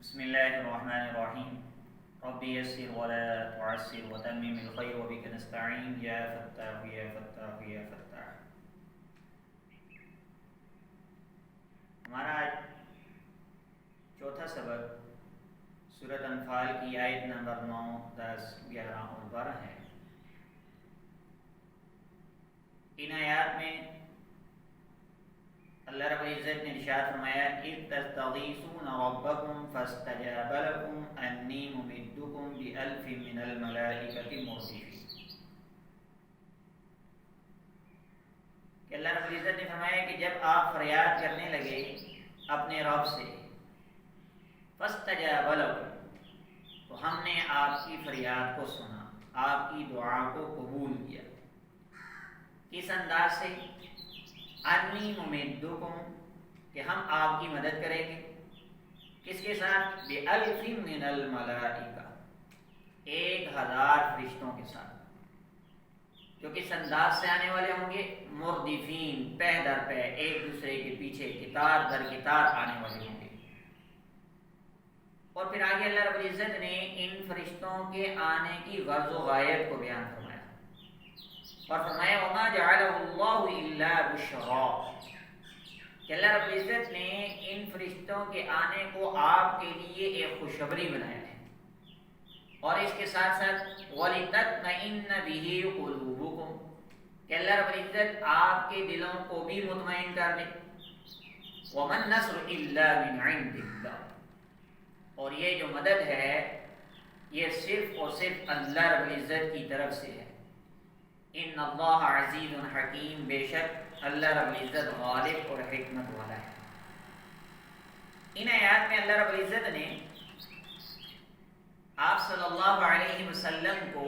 بسم الله الرحمن الرحيم. رب يسر ولا تعسر وتمم الخير وبك نستعين يا فتاح يا فتاح يا فتاح. ہمارا آج چوتھا سبق سورۃ انفال کی آیت نمبر 9، 10، 11 اور 12 ہے۔ ان آیات میں اللہ رب العزت نے ارشاد فرمایا اذ تستغیثون ربکم فاستجاب لکم انی ممدکم بألف من الملائکۃ مردفین، کہ اللہ رب العزت نے فرمایا کہ جب آپ فریاد کرنے لگے اپنے رب سے فاستجاب لکم، تو ہم نے آپ کی فریاد کو سنا، آپ کی دعا کو قبول کیا۔ کس انداز سے؟ انی ممدکم، کہ ہم آپ کی مدد کریں گے۔ کس کے ساتھ؟ بألف من الملائکہ، 1000 فرشتوں کے ساتھ، جو کس انداز سے آنے والے ہوں گے؟ مردفین، پہ در پہ، ایک دوسرے کے پیچھے، قطار در قطار آنے والے ہوں گے۔ اور پھر آگے اللہ رب العزت نے ان فرشتوں کے آنے کی غرض و غایت کو بیان فرمایا اور فرمایا وما جعلہ اللہ الا بشرا، کہ اللہ رب العزت نے ان فرشتوں کے آنے کو آپ کے لیے ایک خوشخبری بنایا ہے، اور اس کے ساتھ ساتھ وَلِتَطْمَئِنَّ بِهِ قُلُوبُكُمْ، کہ اللہ رب العزت آپ کے دلوں کو بھی مطمئن کر دے۔ وَمَا النَّصْرُ إِلَّا مِنْ عِنْدِ اللَّهِ، اور یہ جو مدد ہے یہ صرف اور صرف اللہ رب العزت کی طرف سے ہے۔ ان اللہ عزیز حکیم، بے شک اللہ رب العزت غالب اور حکمت والا ہے۔ ان آیات میں اللہ رب العزت نے آپ صلی اللہ علیہ وسلم کو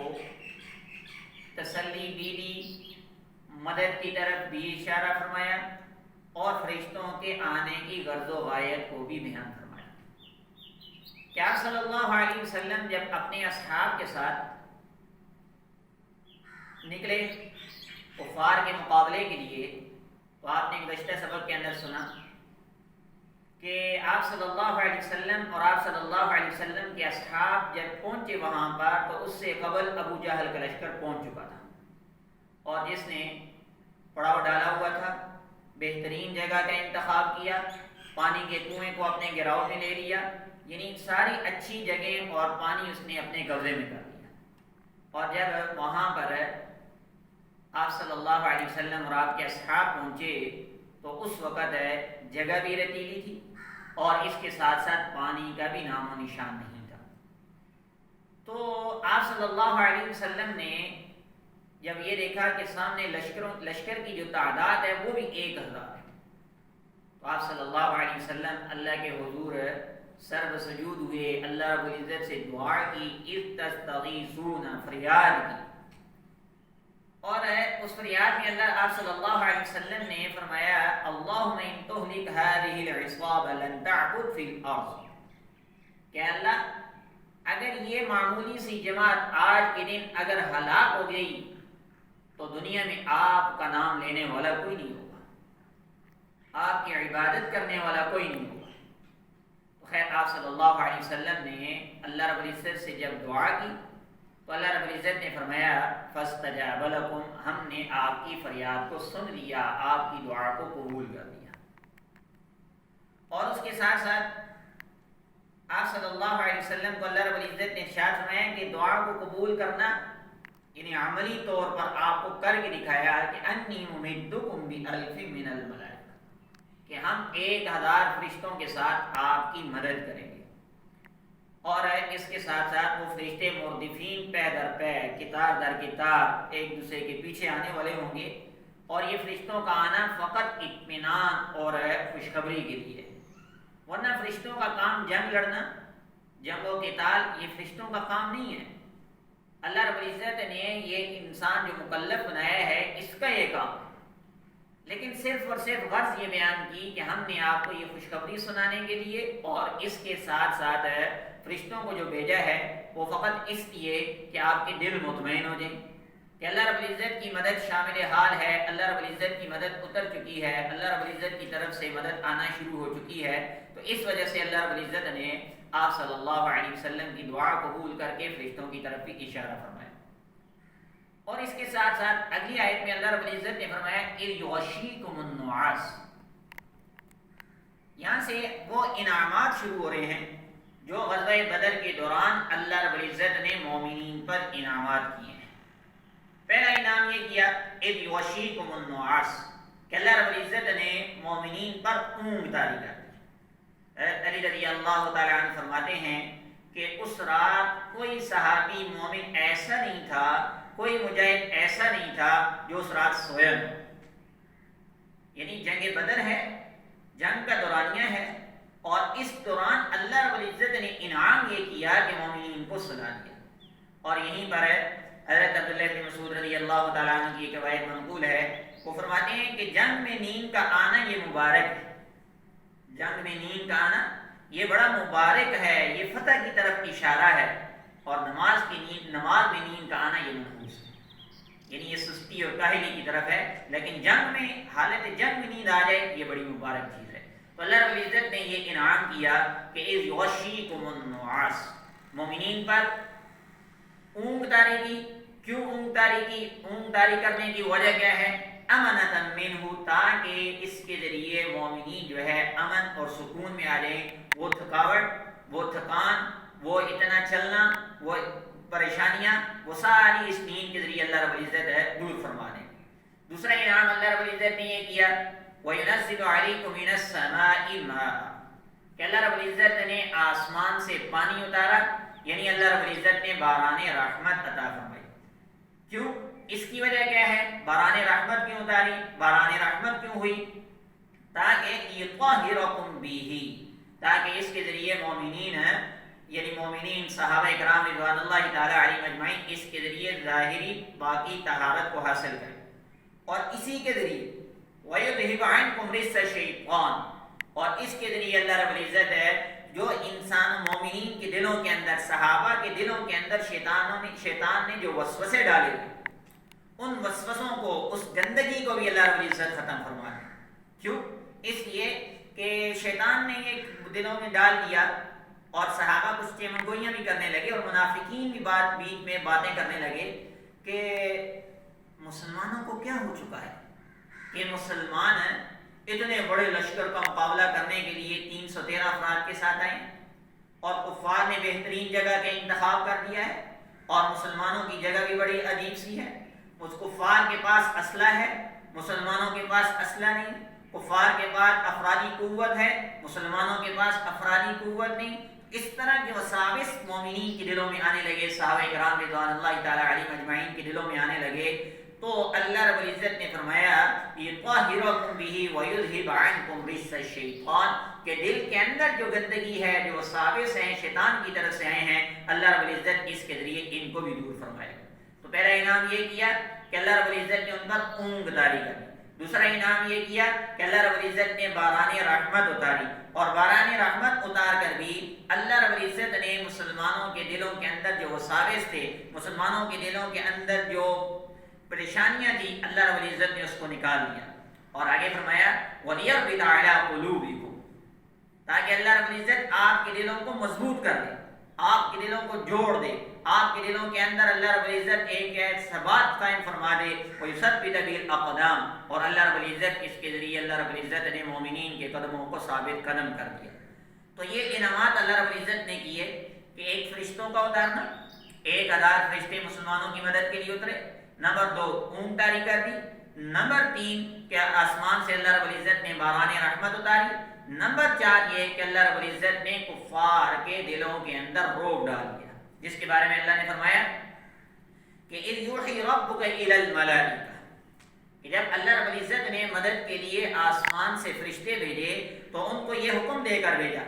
تسلی بھی دی، مدد کی طرف بھی اشارہ فرمایا، اور فرشتوں کے آنے کی غرض و غایت کو بھی بیان فرمایا کہ آپ صلی اللہ علیہ وسلم جب اپنے اصحاب کے ساتھ نکلے کفار کے مقابلے کے لیے، تو آپ نے گزشتہ سبق کے اندر سنا کہ آپ صلی اللہ علیہ وسلم اور آپ صلی اللہ علیہ وسلم کے اصحاب جب پہنچے وہاں پر، تو اس سے قبل ابو جہل کا لشکر پہنچ چکا تھا، اور جس نے پڑاؤ ڈالا ہوا تھا، بہترین جگہ کا انتخاب کیا، پانی کے کنویں کو اپنے گراؤ میں لے لیا، یعنی ساری اچھی جگہیں اور پانی اس نے اپنے قبضے میں کر لیا۔ اور جب وہاں پر آپ صلی اللہ علیہ وسلم اور آپ کے اصحاب پہنچے، تو اس وقت جگہ بھی ریتیلی تھی، اور اس کے ساتھ ساتھ پانی کا بھی نام و نشان نہیں تھا۔ تو آپ صلی اللہ علیہ وسلم نے جب یہ دیکھا کہ سامنے لشکر کی جو تعداد ہے وہ بھی 1000 ہے، تو آپ صلی اللہ علیہ وسلم اللہ کے حضور سر سجود ہوئے، اللہ رب العزت سے دعا کی، اذ تستغیثون، فریاد کی، اور اس فریاد میں اللہ آپ صلی اللہ علیہ وسلم نے فرمایا اللہم ان تہلک هذه العصابة لن تعبد فی الارض، کہ اللہ اگر یہ معمولی سی جماعت آج کے دن اگر ہلاک ہو گئی تو دنیا میں آپ کا نام لینے والا کوئی نہیں ہوگا، آپ کی عبادت کرنے والا کوئی نہیں ہوگا۔ تو خیر آپ صلی اللہ علیہ وسلم نے اللہ رب العزت سے جب دعا کی، تو اللہ رب العزت نے فرمایا فاستجاب لکم، ہم نے آپ کی فریاد کو سن لیا، آپ کی دعا کو قبول کر لیا۔ اور اس کے ساتھ ساتھ آپ صلی اللہ علیہ وسلم کو اللہ رب العزت نے ارشاد فرمایا کہ دعا کو قبول کرنا، یعنی عملی طور پر آپ کو کر کے دکھایا کہ انی ممدکم بألف من الملائکہ، کہ ہم 1000 فرشتوں کے ساتھ آپ کی مدد کریں گے۔ اور اس کے ساتھ ساتھ وہ فرشتے مردفین، پہ در پہ، قطار در قطار، ایک دوسرے کے پیچھے آنے والے ہوں گے، اور یہ فرشتوں کا آنا فقط اطمینان اور خوشخبری کے لیے، ورنہ فرشتوں کا کام جنگ لڑنا، جنگ و قتال، یہ فرشتوں کا کام نہیں ہے۔ اللہ رب العزت نے یہ انسان جو مکلف بنایا ہے اس کا یہ کام ہے، لیکن صرف اور صرف غرض یہ بیان کی کہ ہم نے آپ کو یہ خوشخبری سنانے کے لیے، اور اس کے ساتھ ساتھ فرشتوں کو جو بھیجا ہے وہ فقط اس لیے کہ آپ کے دل مطمئن ہو جائیں کہ اللہ رب العزت کی مدد شامل حال ہے، اللہ رب العزت کی مدد اتر چکی ہے، اللہ رب العزت کی طرف سے مدد آنا شروع ہو چکی ہے۔ تو تو اس وجہ سے اللہ رب العزت نے آپ صلی اللہ علیہ وسلم کی دعا قبول کر کے فرشتوں کی طرف بھی اشارہ فرمایا۔ اور اس کے ساتھ ساتھ اگلی آیت میں اللہ رب العزت نے فرمایا اِذْ یغشیکم النعاس، یہاں سے وہ انعامات شروع ہو رہے ہیں جو غزوہ بدر کے دوران اللہ رب العزت نے مومنین پر انعامات کیے ہیں۔ پہلا انعام یہ کیا اِذْ یغشیکم النعاس کہ اللہ رب العزت نے مومنین پر اونگ طاری کر دی۔ حضرت علی رضی اللہ تعالیٰ عنہ فرماتے ہیں کہ اس رات کوئی صحابی مومن ایسا نہیں تھا، کوئی مجاہد ایسا نہیں تھا جو اس رات سویا نہ ہو۔ یعنی جنگ بدر ہے، جنگ کا دورانیہ ہے، اور اس دوران اللہ رب العزت نے انعام یہ کیا کہ مومنین کو سلا دیا۔ اور یہیں پر ہے حضرت عبداللہ بن مسعود رضی اللہ تعالیٰ عنہ کی ایک روایت منقول ہے، وہ فرماتے ہیں کہ جنگ میں نیند کا آنا یہ مبارک ہے، جنگ میں نیند کا آنا یہ بڑا مبارک ہے، یہ فتح کی طرف اشارہ ہے، اور نماز میں نیند کا آنا یہ منحوس ہے، یعنی یہ سستی اور کاہلی کی طرف ہے، لیکن جنگ میں حالت جنگ میں نیند آ جائے یہ بڑی مبارک چیز ہے۔ تو اللہ رب العزت نے یہ انعام کیا کہ اِذْ یغشیکم النعاس، مومنین پر اونگ طاری کی۔ کیوں اونگ طاری کی؟ اونگ طاری کرنے کی وجہ کیا ہے؟ امنۃ منہ، تاکہ اس کے ذریعے مومنین جو ہے امن اور سکون میں آ جائیں، وہ تھکاوٹ، وہ تھکان، وہ اتنا چلنا، وہ پریشانیاں، وہ ساری اس نیند کے ذریعے اللہ رب العزت ہے دور فرما دیں۔ دوسرا انعام اللہ رب العزت نے یہ کیا وَيُنَزِّلُ عَلَيْكُم مِّنَ السَّمَاءِ مَاءً، کہ اللہ رب العزت نے آسمان سے پانی اتارا، یعنی اللہ رب العزت نے باران رحمت عطا فرمائی۔ کیوں؟ اس کی وجہ کیا ہے؟ باران رحمت کیوں اتاری؟ باران رحمت کیوں ہوئی؟ تاکہ یطہرکم بہ، تاکہ اس کے ذریعے مومنین ہیں، یعنی مومنین صحابہ کرام رضوان اللہ تعالی علیہم اجمعین اس کے ذریعے ظاہری باقی طہارت کو حاصل کریں، اور اسی کے ذریعے وَيُذْهِبْ عَنْكُمْ رِجْسَ الشَّيْطَانِ، اور اس کے ذریعے اللہ رب العزت ہے جو انسان مومنین کے دلوں کے اندر، صحابہ کے دلوں کے اندر شیطان نے جو وسوسے ڈالے ان وسوسوں کو، اس گندگی کو بھی اللہ رب العزت ختم فرما دے۔ کیوں؟ اس لیے کہ شیطان نے یہ دلوں میں ڈال دیا، اور صحابہ کچھ چیمن گوئیاں بھی کرنے لگے، اور منافقین بھی بیچ میں باتیں کرنے لگے کہ مسلمانوں کو کیا ہو چکا ہے کہ مسلمان ہیں اتنے بڑے لشکر کا مقابلہ کرنے کے لیے 313 افراد کے ساتھ آئے، اور کفار نے بہترین جگہ کا انتخاب کر دیا ہے، اور مسلمانوں کی جگہ بھی بڑی عجیب سی ہے۔ اس کفار کے پاس اسلحہ ہے، مسلمانوں کے پاس اسلحہ نہیں، کفار کے پاس افرادی قوت ہے، مسلمانوں کے پاس افرادی قوت نہیں۔ اس طرح کے وساوس مومنین کے دلوں میں آنے لگے، صحابہ کرام رضوان اللہ تعالی علیہم اجمعین کے دلوں میں آنے لگے، تو اللہ رب العزت نے فرمایا یطہرکم بہ ویذھب عنکم رجس الشیطان، کہ دل کے اندر جو گندگی ہے، جو وساوس ہیں شیطان کی طرف سے آئے ہیں، اللہ رب العزت اس کے ذریعے ان کو بھی دور فرمائے۔ تو پہلا انعام یہ کیا کہ اللہ رب العزت نے ان پر اونگ طاری کری۔ دوسرا انعام یہ کیا کہ اللہ رب العزت نے باران رحمت اتاری، اور باران رحمت اتار کر بھی اللہ رب العزت نے مسلمانوں کے دلوں کے اندر جو وساوس تھے، مسلمانوں کے دلوں کے اندر جو پریشانیاں تھی، اللہ رب العزت نے اس کو نکال دیا۔ اور آگے فرمایا وَلِيَرْبِطَ عَلَىٰ قُلُوبِكُمْ، تاکہ اللہ رب العزت آپ کے دلوں کو مضبوط کر دے، آپ کے دلوں کو جوڑ دے، آپ کے دلوں کے اندر اللہ رب العزت ایک ثبات قائم فرما دے، وَيُثَبِّتَ بِالْأَقْدَامِ، اور اللہ رب العزت اس کے ذریعے اللہ رب العزت نے مومنین کے قدموں کو ثابت قدم کر دیا۔ تو یہ انعامات اللہ رب العزت نے کیے کہ ایک فرشتوں کا اتارنا، 1000 فرشتے مسلمانوں کی مدد کے لیے اترے، نمبر 2 اونگ طاری کر دی، نمبر 3 کہ آسمان سے اللہ رب العزت نے باران رحمت اتاری، نمبر 4 یہ کہ اللہ رب العزت نے کفار کے دلوں کے اندر روب ڈال دیا، جس کے بارے میں اللہ نے فرمایا کہ اذ یوحی ربک الی الملائکہ، کہ جب اللہ رب العزت نے مدد کے لیے آسمان سے فرشتے بھیجے تو ان کو یہ حکم دے کر بھیجا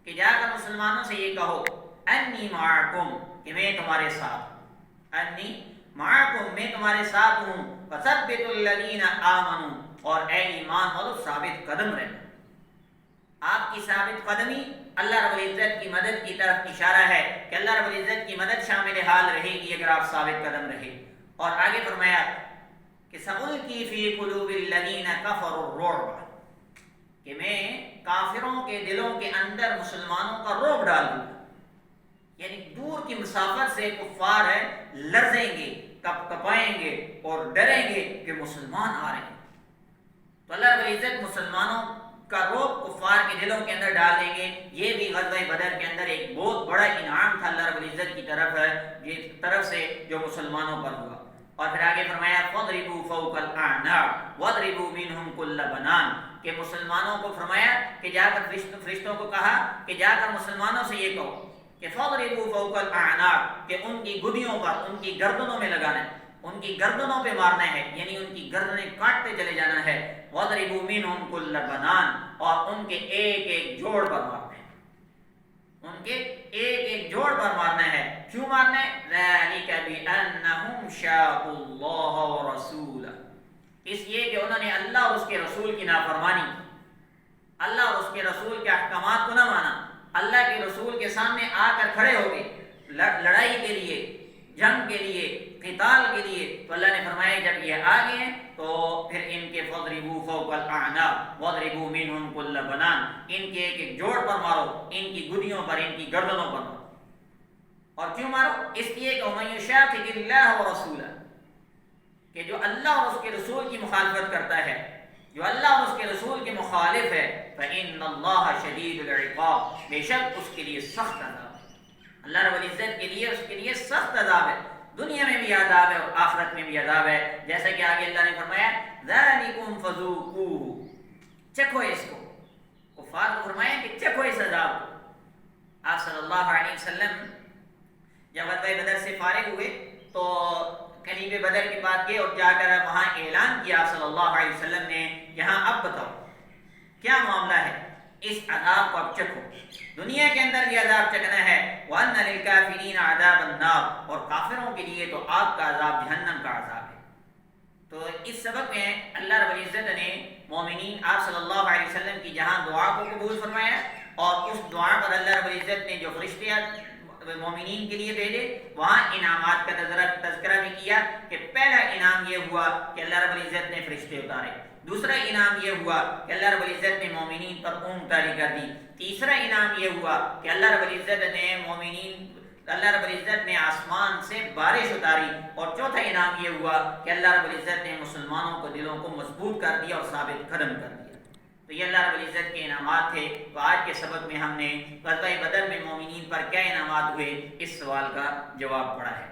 کہ جا کر مسلمانوں سے یہ کہو انی معکم، کہ میں تمہارے ساتھ، انی معکم، میں تمہارے ساتھ ہوں، فثبتوا الذین آمنوا، اور اے ایمان والو ثابت قدم رہنا۔ آپ کی ثابت قدمی اللہ رب العزت کی مدد کی طرف اشارہ ہے کہ اللہ رب العزت کی مدد شامل حال رہے گی اگر آپ ثابت قدم رہے۔ اور آگے فرمایا کہ سألقی فی قلوب الذین کفروا الرعب، کہ میں کافروں کے دلوں کے اندر مسلمانوں کا رعب ڈال دیا، یعنی دور کی مسافت سے کفار ہے لرزیں گے، کپ کپائیں گے اور ڈریں گے کہ مسلمان آ رہے ہیں۔ تو اللہ رب العزت مسلمانوں کا رعب کفار کے دلوں کے اندر ڈال دیں گے۔ یہ بھی غزوہ بدر کے اندر ایک بہت بڑا انعام تھا اللہ رب العزت کی طرف سے جو مسلمانوں پر ہوا۔ اور پھر آگے فرمایا فَاضْرِبُوا فَوْقَ الْأَعْنَاقِ وَاضْرِبُوا مِنْهُمْ كُلَّ بَنَانٍ، کہ مسلمانوں کو فرمایا کہ جا کر فرشتوں کو کہا کہ جا کر مسلمانوں سے یہ کہو کہ فَاضْرِبُوا فَوْقَ الْأَعْنَاقِ، کہ ان کی گدیوں پر، ان کی گردنوں میں لگانا ہے، ان کی گردنوں پہ مارنا ہے، یعنی ان کی گردنیں کاٹتے چلے جانا ہے۔ وَاضْرِبُوا مِنْهُمْ كُلَّ بَنَانٍ، اور ان کے ایک ایک جوڑ پر مارنا ہے، ان کے ایک ایک جوڑ پر مارنا ہے۔ کیوں مارنا ہے؟ ذَلِكَ بِأَنَّهُمْ شَاقُوا اللَّهَ وَرَسُولَهُ، اس لیے کہ انہوں نے اللہ اور اس کے رسول کی نافرمانی، اللہ اور اس کے رسول کے احکامات کو نہ مانا، اللہ کے رسول کے سامنے آ کر کھڑے ہو گئے لڑائی کے لیے، جنگ کے لیے، قتال کے لیے۔ تو اللہ نے فرمایا جب یہ آ گئے ہیں تو پھر ان کے فَاضْرِبُوا فَوْقَ الْأَعْنَاقِ وَاضْرِبُوا مِنْهُمْ كُلَّ بَنَانٍ، ان کے ایک ایک جوڑ پر مارو، ان کی گدیوں پر، ان کی گردنوں پر مارو۔ اور کیوں مارو؟ اس لیے کہ وَمَن يُشَاقِقِ اللَّهَ وَرَسُولَهُ، کہ جو اللہ اور اس کے رسول کی مخالفت کرتا ہے، جو اللہ اور اس کے رسول کے مخالف ہے، فَإِنَّ اللَّهَ شَدِيدُ الْعِقَابِ، بے شک اس کے لیے سخت عذاب ہے۔ اللہ رب العزت کے لیے، اس کے لیے سخت عذاب ہے، دنیا میں بھی عذاب ہے اور آخرت میں بھی عذاب ہے، جیسا کہ آگے اللہ نے فرمایا ذَلِكُمْ فَذُوقُوهُ، چکھو اس کو۔ کفار کو فرمایا کہ چکھو اس عذاب کو۔ آپ صلی اللہ علیہ وسلم جب غزوہ بدر سے فارغ ہوئے تو قلیب بدر کے بعد گئے اور جا کر وہاں اعلان کیا آپ صلی اللہ علیہ وسلم نے، یہاں اب بتاؤ کیا معاملہ ہے، اس عذاب کو اب چکھو، دنیا کے اندر بھی عذاب چکھنا ہے۔ وَأَنَّ لِلْكَافِرِينَ عَذَابَ النَّارِ، اور کافروں کے لیے تو آگ کا عذاب، جہنم کا عذاب ہے۔ تو اس سبق میں اللہ رب العزت نے مومنین آپ صلی اللہ علیہ وسلم کی جہاں دعا کو قبول فرمایا، اور اس دعا پر اللہ رب العزت نے جو فرشتے مومنین کے لیے بھیجے، وہاں انعامات کا تذکرہ بھی کیا کہ پہلا انعام یہ ہوا کہ اللہ رب العزت نے فرشتے اتارے، دوسرا انعام یہ ہوا کہ اللہ رب العزت نے مومنین پر اونٹ طاری کر دی، تیسرا انعام یہ ہوا کہ اللہ رب العزت نے آسمان سے بارش اتاری، اور چوتھا انعام یہ ہوا کہ اللہ رب العزت نے مسلمانوں کو دلوں کو مضبوط کر دیا اور ثابت قدم کر دیا۔ تو یہ اللہ رب العزت کے انعامات تھے۔ تو آج کے سبق میں ہم نے غزوہ بدر میں مومنین پر کیا انعامات ہوئے، اس سوال کا جواب پڑھا ہے۔